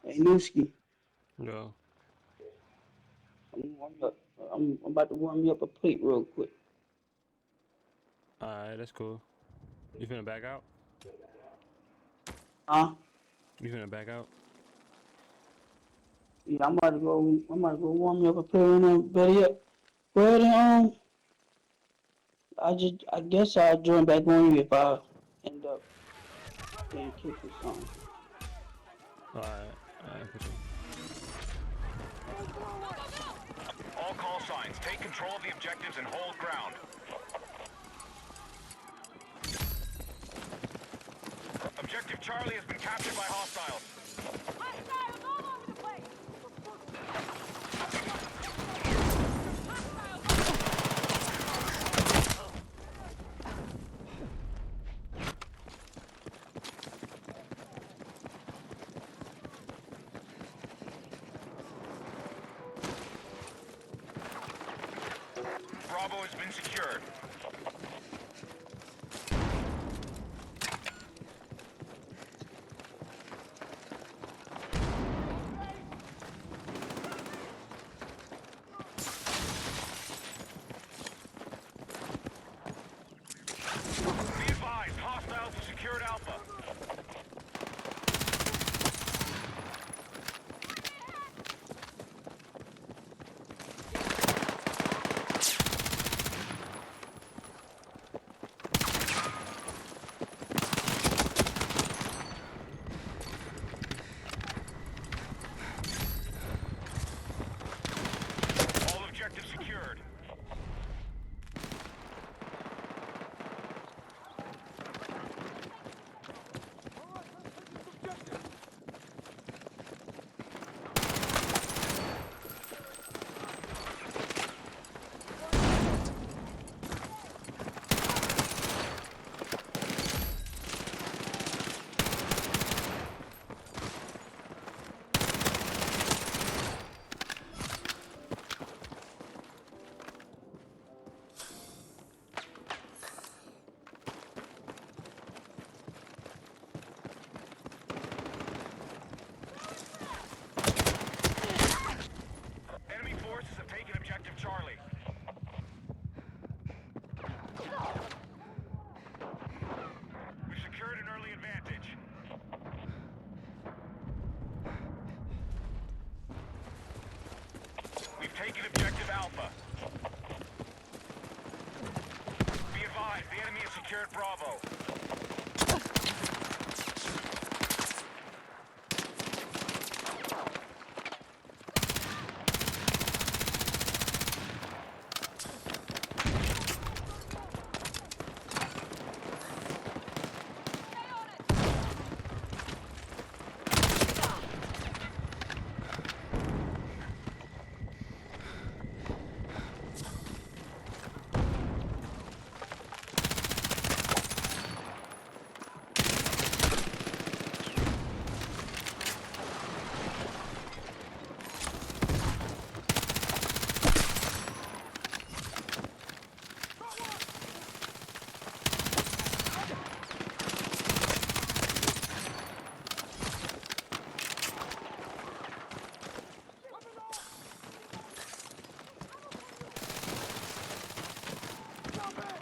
Hey, Newski, Yo, I'm about to warm you up a plate real quick. alright, that's cool. You finna back out? Huh? You finna back out? Yeah, I'm about to go warm you up a plate and then better yet. Go ahead and I guess I'll join back on you if I end up getting kicked or something. Alright, for sure. All call signs, take control of the objectives and hold ground. Objective Charlie has been captured by hostiles. Hostiles all over the place! Bravo has been secured. Be advised, hostiles have secured Alpha. All objectives secured. Enemy forces have taken objective Charlie. We've secured an early advantage. We've taken objective Alpha. Be advised, the enemy has secured Bravo. Stay on it!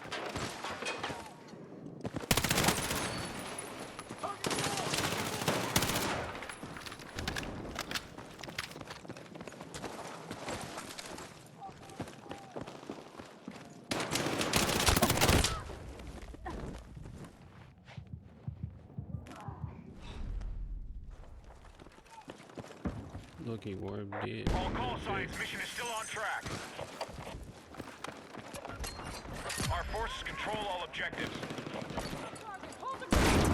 Looking warm, dead. All call Okay. signs, mission is still on track. Our forces control all objectives. Hold the ground!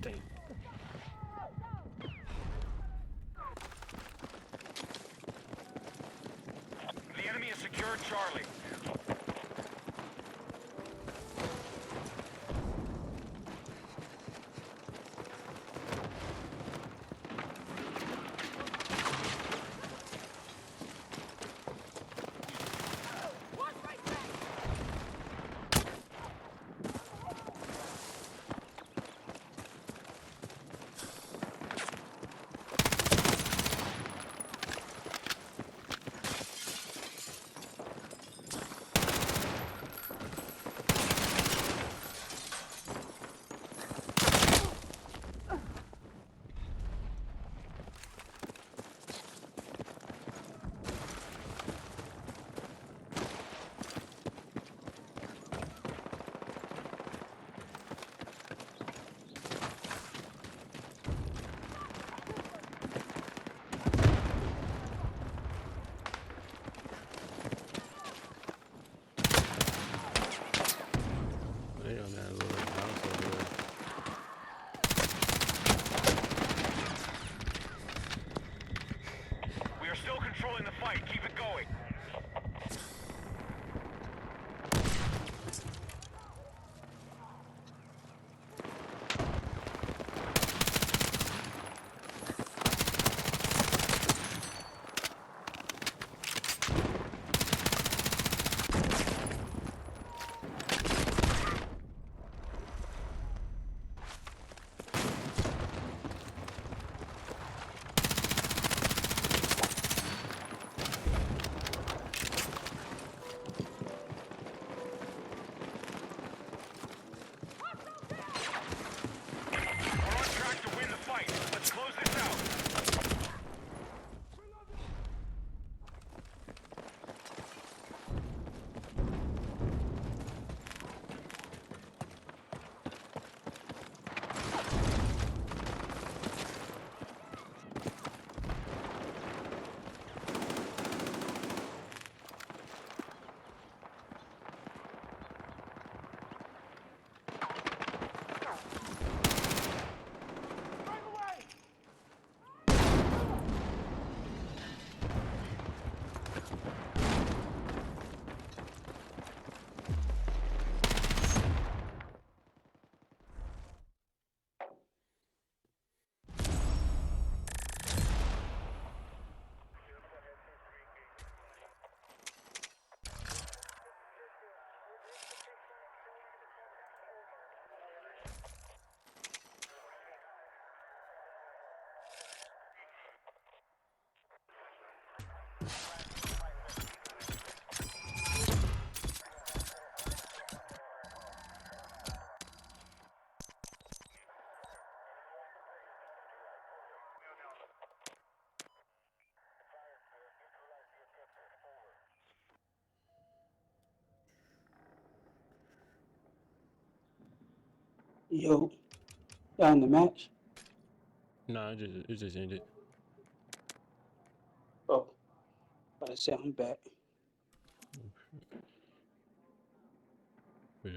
Dang. The enemy has secured Charlie. Yo, y'all in the match? Nah, it just ended. Oh, but I said I'm back. Yeah.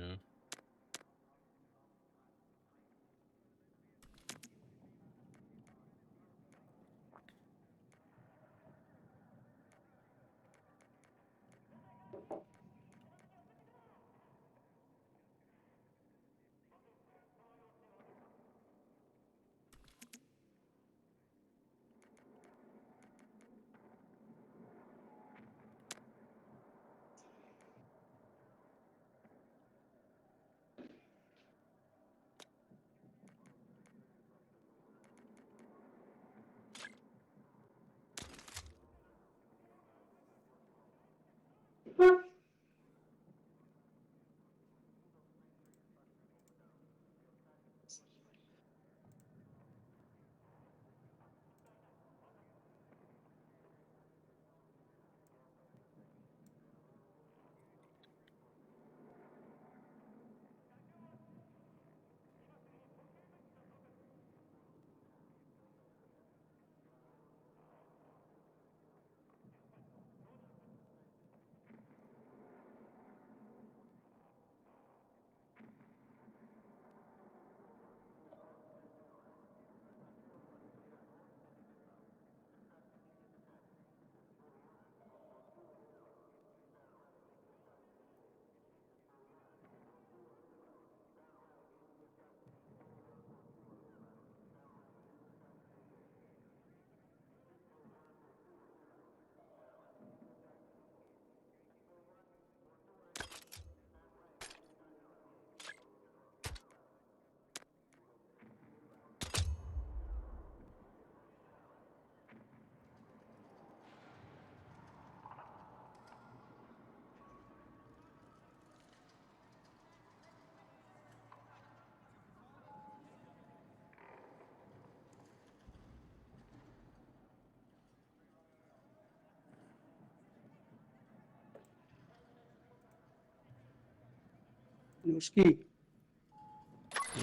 No ski.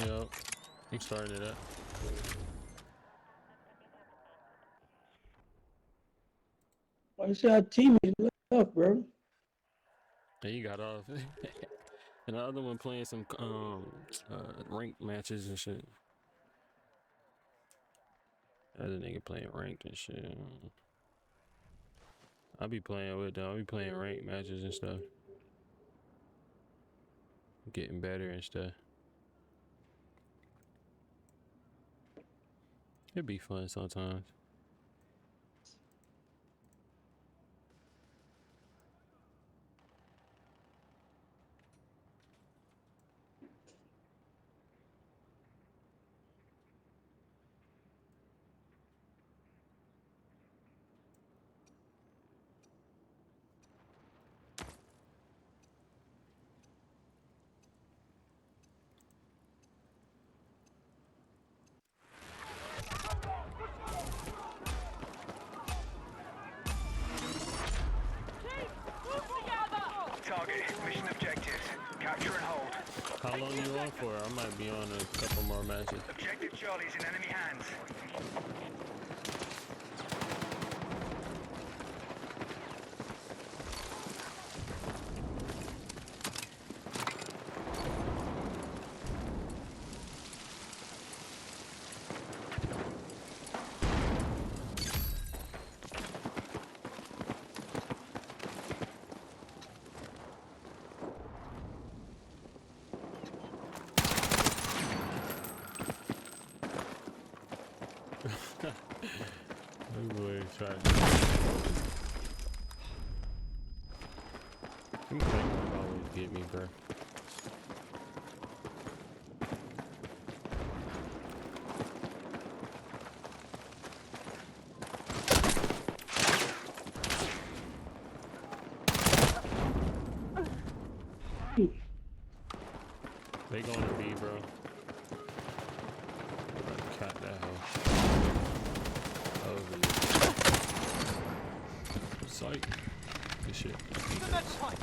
Yep. I'm starting it up. Why you say our teammate left, bro? And you got off. And the other one playing some ranked matches and shit. Other nigga playing ranked and shit. I be playing with them. I be playing ranked matches and stuff. Getting better and stuff. It'd be fun sometimes. Target, mission objectives. Capture and hold. How long you on for? I might be on a couple more matches. Objective Charlie's in enemy hands. This boy trying to. You can't always get me, bro. They going to be, bro. Cat that hoe. Over you. Sight. Good shit. The next fight.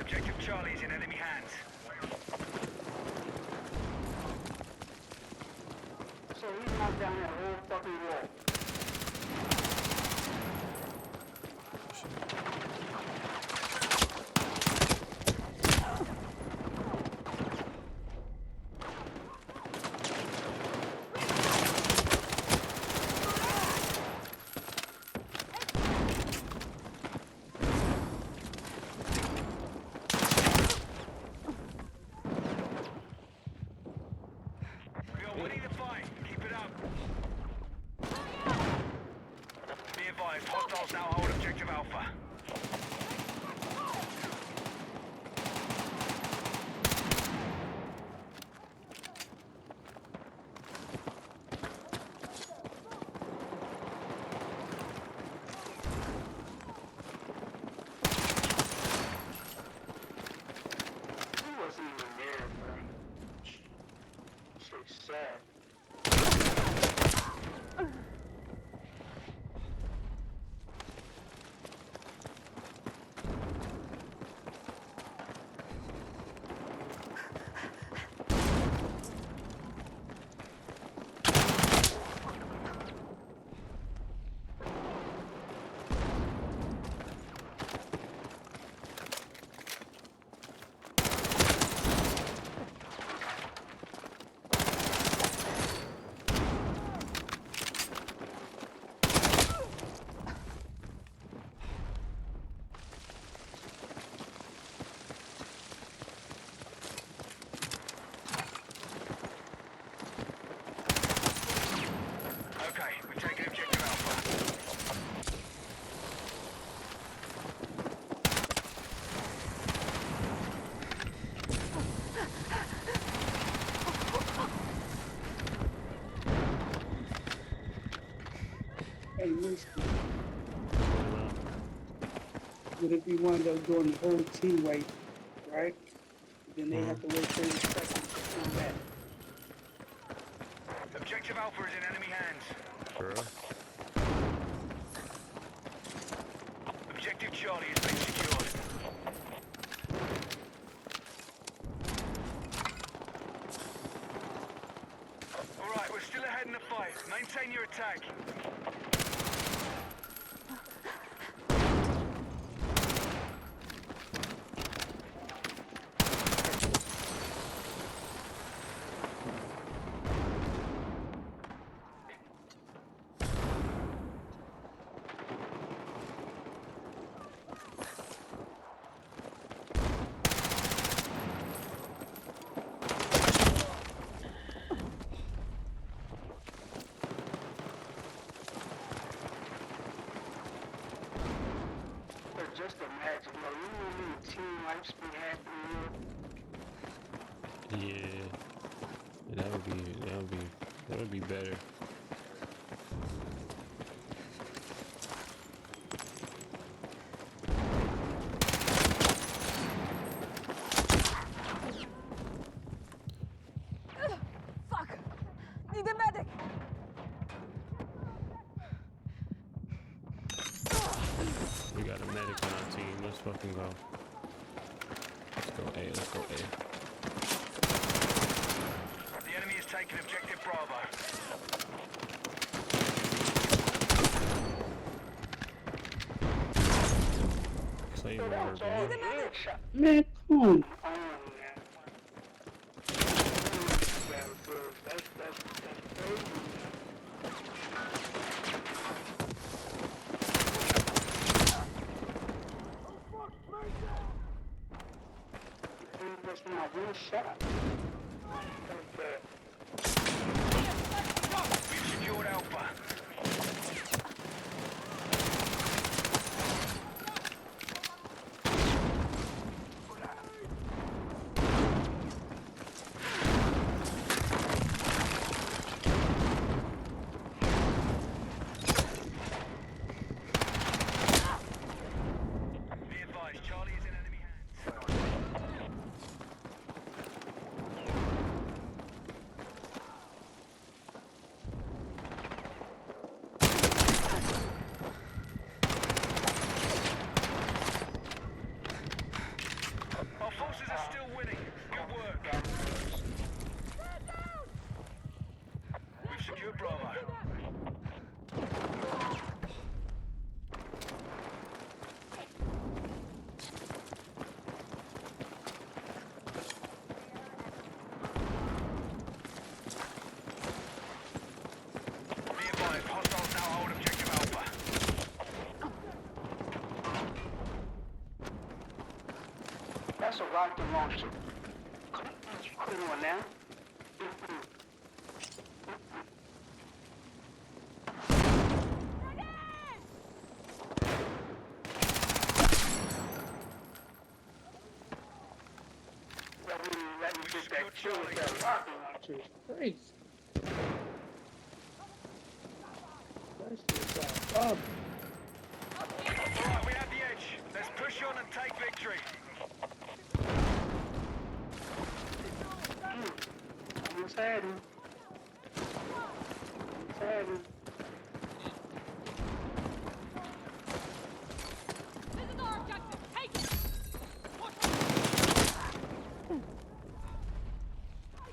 advised, objective Charlie is in enemy hands. So he's knocked down that whole fucking wall. We are winning the fight. Keep it up. Be advised, hostiles now hold objective Alpha. He wasn't even there, bro. So sad. Okay, we've taken objective Alpha. Hey, listen. What if we wound up doing the whole team way, right? Then they have to wait 30 seconds to come back. Objective Alpha is in enemy hands. Bro. Objective Charlie has been secured. Alright, we're still ahead in the fight. Maintain your attack. But just imagine, you know how many team wipes be happening here? Yeah. That would be better. Fuck! Need a medic! We got a medic on our team. Let's fucking go. Let's go A. Let's go A. The enemy has taken objective Bravo. Claymore, bro. Man, come on. That's my one shot. We've secured Alpha. Be advised, Charlie is in enemy hands. are still winning. Good work. We've secured Bravo. Be advised, hostiles now hold objective Alpha. That's a rocket launcher. Put it on now. Let me get that kill with that rocket launcher. It's crazy. That's just Alright, we have the edge. Let's push on and take victory. almost had him. Almost had him. This is our objective. Take it.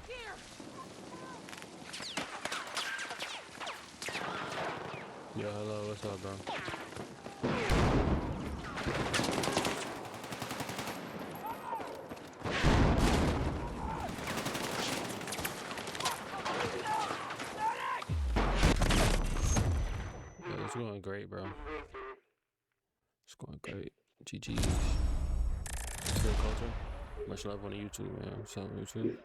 Here. Yo, hello, what's up, bro? Yeah, it's going great, bro. It's going great. GG's. Still culture. Much love on the YouTube, man. What's up on YouTube?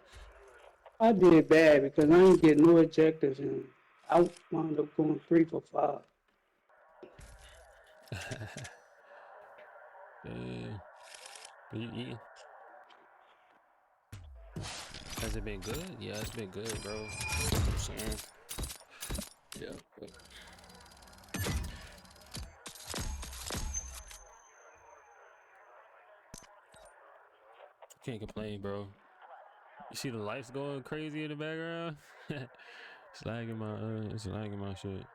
I did bad because I didn't get no objectives and I wound up going 3 for 5. Yeah. Are you eating? Has it been good? Yeah, it's been good, bro. You know what I'm saying? Yeah. Bro. Can't complain, bro. You see the lights going crazy in the background? It's lagging my shit.